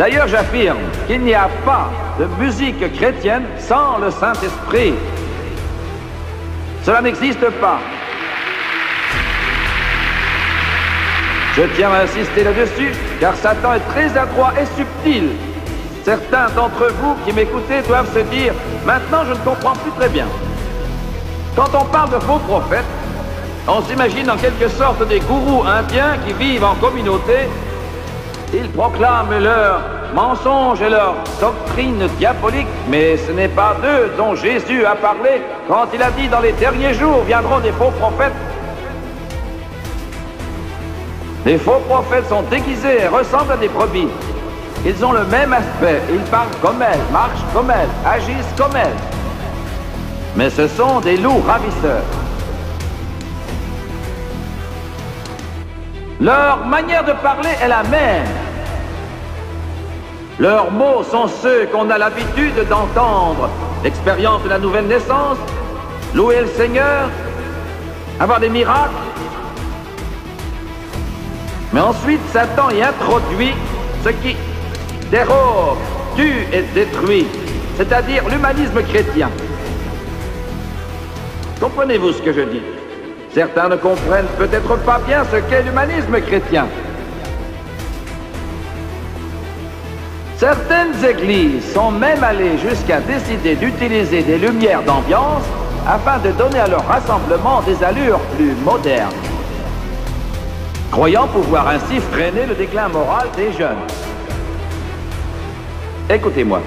D'ailleurs, j'affirme qu'il n'y a pas de musique chrétienne sans le Saint-Esprit. Cela n'existe pas. Je tiens à insister là-dessus, car Satan est très adroit et subtil. Certains d'entre vous qui m'écoutez doivent se dire « Maintenant, je ne comprends plus très bien ». Quand on parle de faux prophètes, on s'imagine en quelque sorte des gourous indiens qui vivent en communauté. Ils proclament leurs mensonges et leurs doctrines diaboliques, mais ce n'est pas d'eux dont Jésus a parlé quand il a dit « Dans les derniers jours viendront des faux prophètes ». Les faux prophètes sont déguisés et ressemblent à des brebis. Ils ont le même aspect, ils parlent comme elles, marchent comme elles, agissent comme elles. Mais ce sont des loups ravisseurs. Leur manière de parler est la même. Leurs mots sont ceux qu'on a l'habitude d'entendre. L'expérience de la nouvelle naissance, louer le Seigneur, avoir des miracles. Mais ensuite, Satan y introduit ce qui dérobe, tue et détruit, c'est-à-dire l'humanisme chrétien. Comprenez-vous ce que je dis? Certains ne comprennent peut-être pas bien ce qu'est l'humanisme chrétien. Certaines églises sont même allées jusqu'à décider d'utiliser des lumières d'ambiance afin de donner à leur rassemblement des allures plus modernes, croyant pouvoir ainsi freiner le déclin moral des jeunes. Écoutez-moi,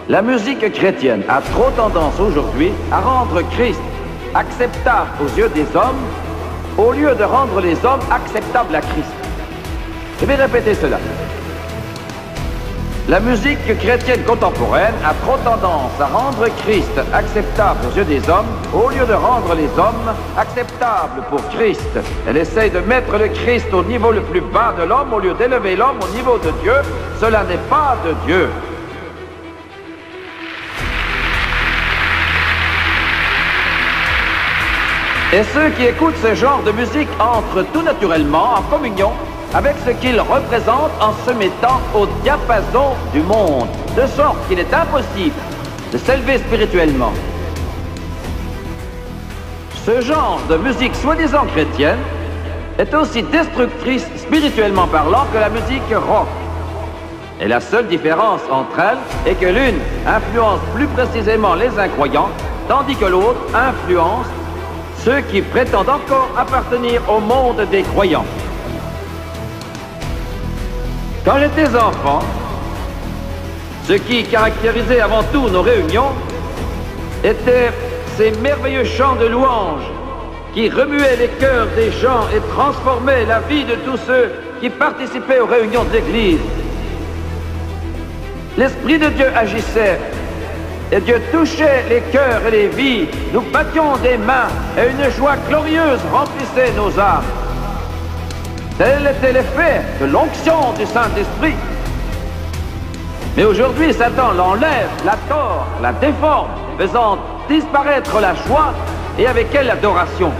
la musique chrétienne a trop tendance aujourd'hui à rendre Christ acceptable aux yeux des hommes au lieu de rendre les hommes acceptables à Christ. Je vais répéter cela. La musique chrétienne contemporaine a trop tendance à rendre Christ acceptable aux yeux des hommes au lieu de rendre les hommes acceptables pour Christ. Elle essaye de mettre le Christ au niveau le plus bas de l'homme au lieu d'élever l'homme au niveau de Dieu. Cela n'est pas de Dieu. Et ceux qui écoutent ce genre de musique entrent tout naturellement en communion avec ce qu'il représente en se mettant au diapason du monde, de sorte qu'il est impossible de s'élever spirituellement. Ce genre de musique soi-disant chrétienne est aussi destructrice spirituellement parlant que la musique rock. Et la seule différence entre elles est que l'une influence plus précisément les incroyants, tandis que l'autre influence ceux qui prétendent encore appartenir au monde des croyants. Quand j'étais enfant, ce qui caractérisait avant tout nos réunions étaient ces merveilleux chants de louanges qui remuaient les cœurs des gens et transformaient la vie de tous ceux qui participaient aux réunions de l'Église. L'Esprit de Dieu agissait et Dieu touchait les cœurs et les vies. Nous battions des mains et une joie glorieuse remplissait nos âmes. Tel était l'effet de l'onction du Saint-Esprit. Mais aujourd'hui, Satan l'enlève, la tord, la déforme, faisant disparaître la joie et avec elle l'adoration.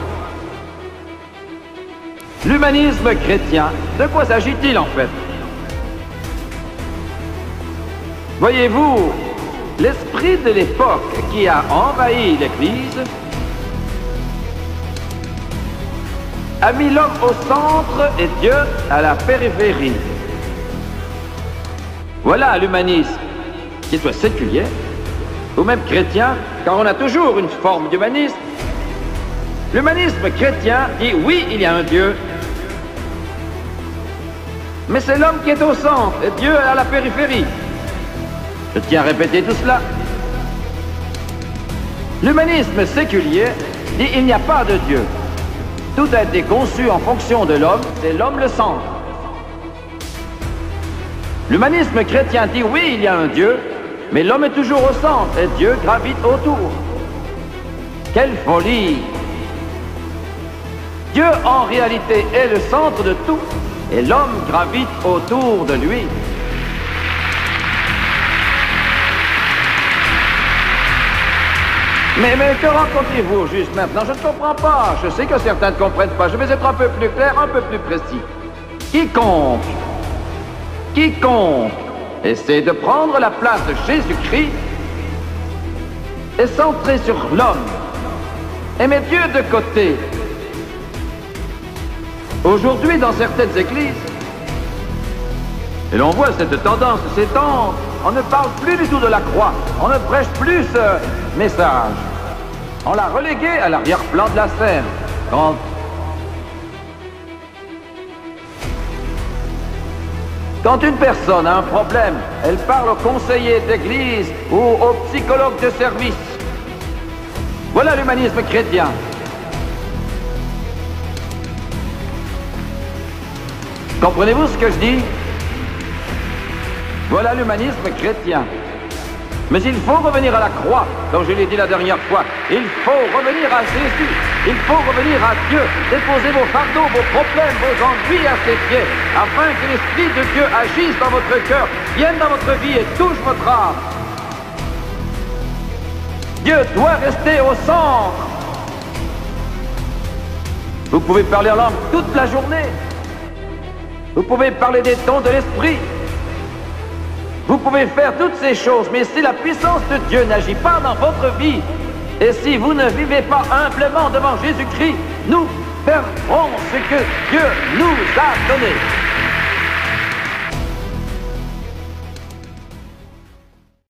L'humanisme chrétien, de quoi s'agit-il en fait? Voyez-vous, l'esprit de l'époque qui a envahi l'Église a mis l'homme au centre et Dieu à la périphérie. Voilà l'humanisme, qu'il soit séculier ou même chrétien, car on a toujours une forme d'humanisme. L'humanisme chrétien dit oui, il y a un Dieu, mais c'est l'homme qui est au centre et Dieu à la périphérie. Je tiens à répéter tout cela. L'humanisme séculier dit il n'y a pas de Dieu. Tout a été conçu en fonction de l'homme, c'est l'homme le centre. L'humanisme chrétien dit oui, il y a un Dieu, mais l'homme est toujours au centre et Dieu gravite autour. Quelle folie! Dieu en réalité est le centre de tout et l'homme gravite autour de lui. Mais que rencontrez-vous juste maintenant? Je ne comprends pas. Je sais que certains ne comprennent pas. Je vais être un peu plus clair, un peu plus précis. Quiconque Et c'est de prendre la place de Jésus-Christ et centrer sur l'homme. Et mettre Dieu de côté. Aujourd'hui, dans certaines églises, et l'on voit cette tendance s'étendre, on ne parle plus du tout de la croix, on ne prêche plus ce message. On l'a relégué à l'arrière-plan de la scène. Quand une personne a un problème, elle parle au conseiller d'église ou au psychologue de service. Voilà l'humanisme chrétien. Comprenez-vous ce que je dis? Voilà l'humanisme chrétien. Mais il faut revenir à la croix, comme je l'ai dit la dernière fois. Il faut revenir à Jésus. Il faut revenir à Dieu. Déposez vos fardeaux, vos problèmes, vos ennuis à ses pieds, afin que l'Esprit de Dieu agisse dans votre cœur, vienne dans votre vie et touche votre âme. Dieu doit rester au centre. Vous pouvez parler en langue toute la journée. Vous pouvez parler des dons de l'Esprit. Vous pouvez faire toutes ces choses, mais si la puissance de Dieu n'agit pas dans votre vie, et si vous ne vivez pas humblement devant Jésus-Christ, nous perdrons ce que Dieu nous a donné.